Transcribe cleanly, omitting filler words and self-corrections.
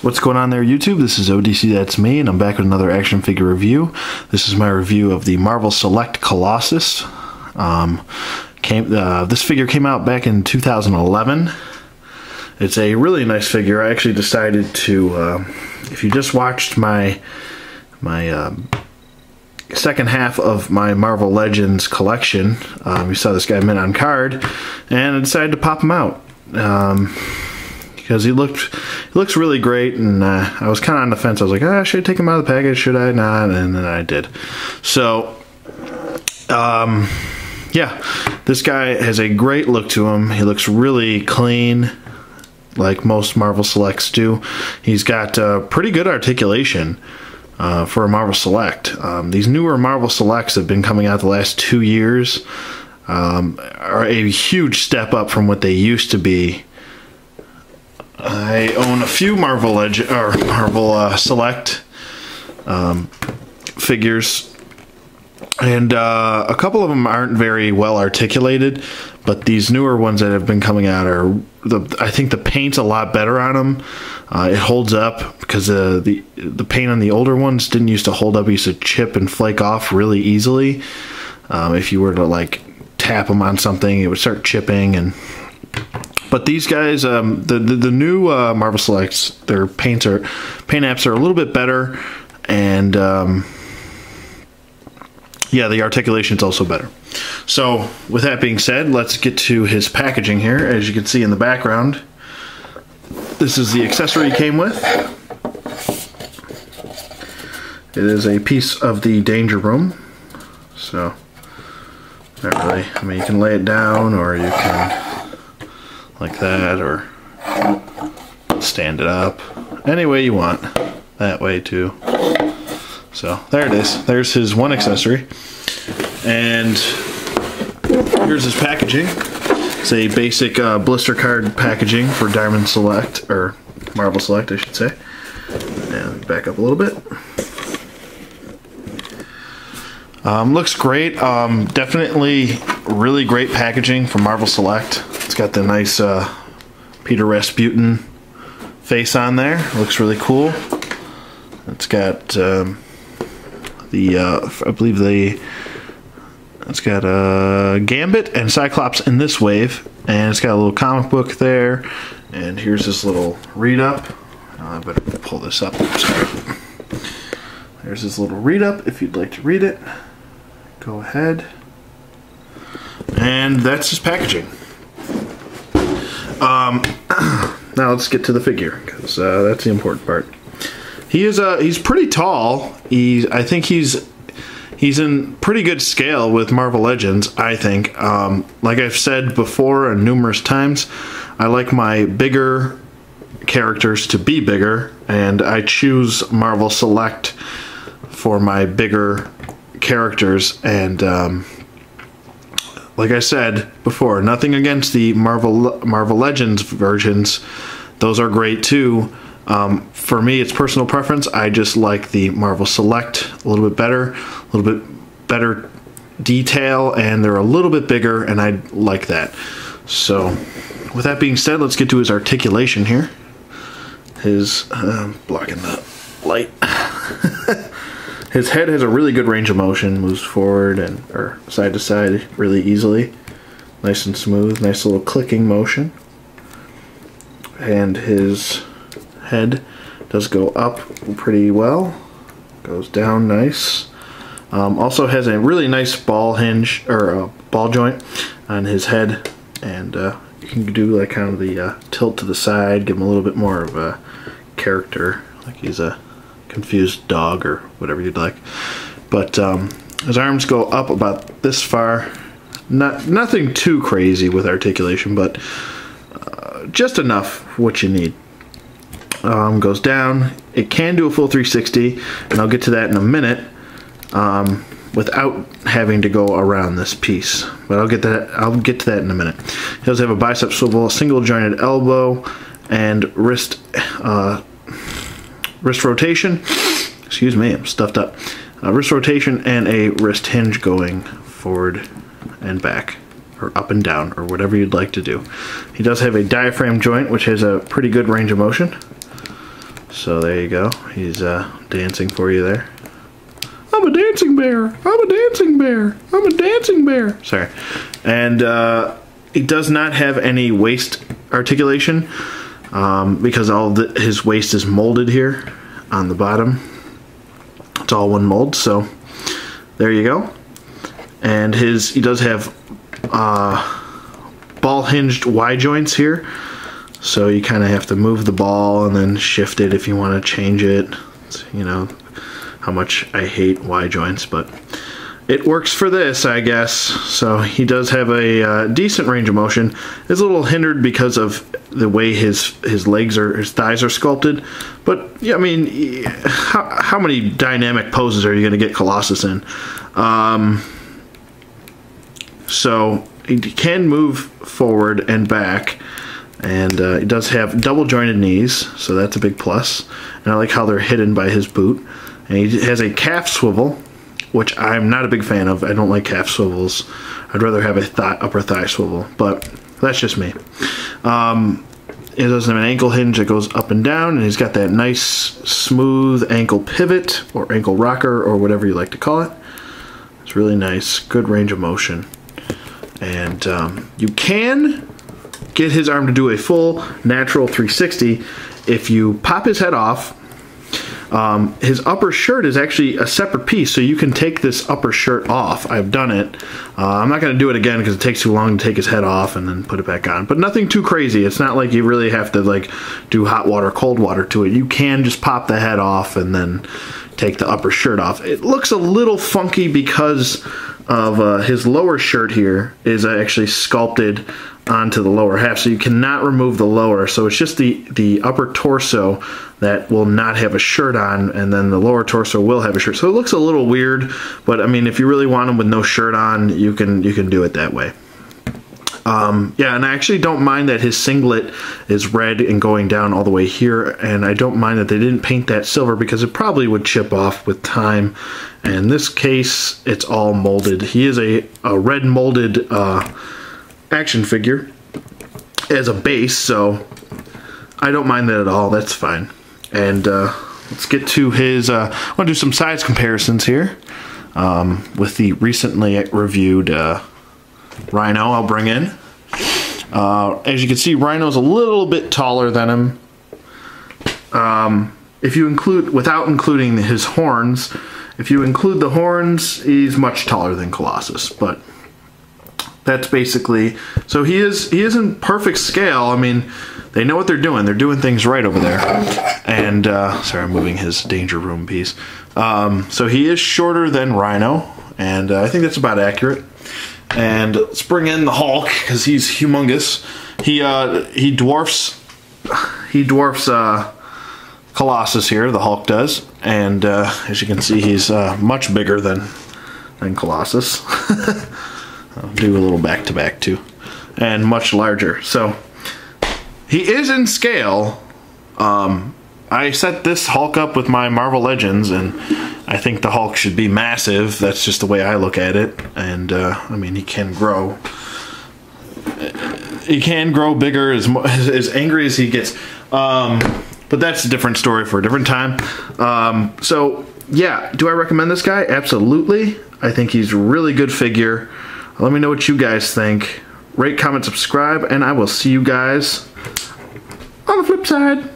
What's going on there, YouTube? This is ODC, that's me, and I'm back with another action figure review. This is my review of the Marvel Select Colossus. This figure came out back in 2011. It's a really nice figure. I actually decided to, if you just watched my second half of my Marvel Legends collection, you saw this guy mint on card, and I decided to pop him out. Because he looks really great, and I was kind of on the fence. I was like, should I take him out of the package? Should I not? And then I did. So, yeah, this guy has a great look to him. He looks really clean, like most Marvel Selects do. He's got pretty good articulation for a Marvel Select. These newer Marvel Selects have been coming out the last 2 years. Are a huge step up from what they used to be. I own a few Marvel Select figures, and a couple of them aren't very well articulated, but these newer ones that have been coming out are, I think the paint's a lot better on them. It holds up, because the paint on the older ones didn't used to hold up. It used to chip and flake off really easily. If you were to like tap them on something, it would start chipping. But these guys, the new Marvel Selects, their paint apps are a little bit better, and yeah, the articulation is also better. So, with that being said, let's get to his packaging here. As you can see in the background, this is the accessory he came with. It is a piece of the Danger Room. So, not really. I mean, you can lay it down, or you can like that, or stand it up any way you want. That way too. So there it is. There's his one accessory, and here's his packaging. It's a basic blister card packaging for Diamond Select, or Marvel Select I should say. And back up a little bit. Looks great. Definitely really great packaging for Marvel Select. It's got the nice Peter Rasputin face on there. Looks really cool. It's got I believe it's got Gambit and Cyclops in this wave, and it's got a little comic book there. And here's this little read up. I better pull this up. Sorry. There's this little read up if you'd like to read it. Go ahead. And that's his packaging. Now let's get to the figure, because that's the important part. He's pretty tall. I think he's in pretty good scale with Marvel Legends, I think. Like I've said before and numerous times, I like my bigger characters to be bigger, and I choose Marvel Select for my bigger characters. And like I said before, nothing against the Marvel Legends versions. Those are great too. For me, it's personal preference. I just like the Marvel Select a little bit better, a little bit better detail, and they're a little bit bigger, and I like that. So, with that being said, let's get to his articulation here. His, blocking the light. His head has a really good range of motion, moves forward or side to side really easily. Nice and smooth, nice little clicking motion. And his head does go up pretty well, goes down nice. Also has a really nice ball hinge, or ball joint on his head, and you can do like kind of the tilt to the side, give him a little bit more of a character, like he's a confused dog or whatever you'd like. But his arms go up about this far. Nothing too crazy with articulation, but just enough what you need. Goes down. It can do a full 360, and I'll get to that in a minute, without having to go around this piece. But I'll get to that in a minute. He does have a bicep swivel, a single jointed elbow, and wrist rotation. Excuse me, I'm stuffed up. Wrist rotation and a wrist hinge going forward and back, or up and down, or whatever you'd like to do. He does have a diaphragm joint, which has a pretty good range of motion. So there you go. He's dancing for you there. I'm a dancing bear. I'm a dancing bear. I'm a dancing bear. Sorry. And he does not have any waist articulation because his waist is molded here on the bottom. It's all one mold. So there you go. And he does have ball hinged Y joints here. So you kind of have to move the ball and then shift it if you want to change it. You know how much I hate Y joints, but it works for this, I guess. So he does have a decent range of motion. It's a little hindered because of the way his legs or his thighs are sculpted. But yeah, I mean, how many dynamic poses are you going to get Colossus in? So he can move forward and back. And he does have double jointed knees, so that's a big plus. And I like how they're hidden by his boot. And he has a calf swivel, which I'm not a big fan of. I don't like calf swivels. I'd rather have a upper thigh swivel, but that's just me. He does have an ankle hinge that goes up and down, and he's got that nice smooth ankle pivot or ankle rocker or whatever you like to call it. It's really nice, good range of motion. And you can get his arm to do a full natural 360 if you pop his head off. His upper shirt is actually a separate piece, so you can take this upper shirt off. I've done it. I'm not going to do it again because it takes too long to take his head off and then put it back on. But nothing too crazy. It's not like you really have to like do hot water, cold water to it. You can just pop the head off and then take the upper shirt off. It looks a little funky because of his lower shirt here is actually sculpted onto the lower half, so you cannot remove the lower, so it's just the upper torso that will not have a shirt on, and then the lower torso will have a shirt. So it looks a little weird, but I mean, if you really want him with no shirt on, you can do it that way. Yeah, and I actually don't mind that his singlet is red and going down all the way here, and I don't mind that they didn't paint that silver because it probably would chip off with time. And in this case, it's all molded. He is a red molded action figure as a base, so I don't mind that at all. That's fine. And let's get to his I want to do some size comparisons here with the recently reviewed Rhino I'll bring in. As you can see, Rhino's a little bit taller than him. If you include, without including his horns, if you include the horns, he's much taller than Colossus, but that's basically, so he is in perfect scale. I mean, they know what they're doing. They're doing things right over there. And, sorry, I'm moving his Danger Room piece. So he is shorter than Rhino, and I think that's about accurate. And let's bring in the Hulk, because he's humongous. He dwarfs Colossus here, the Hulk does. And as you can see, he's much bigger than Colossus. I'll do a little back-to-back too. And much larger. So he is in scale. I set this Hulk up with my Marvel Legends, and I think the Hulk should be massive. That's just the way I look at it. And I mean, he can grow. He can grow bigger as angry as he gets. But that's a different story for a different time. So yeah, do I recommend this guy? Absolutely. I think he's a really good figure. Let me know what you guys think. Rate, comment, subscribe, and I will see you guys on the flip side.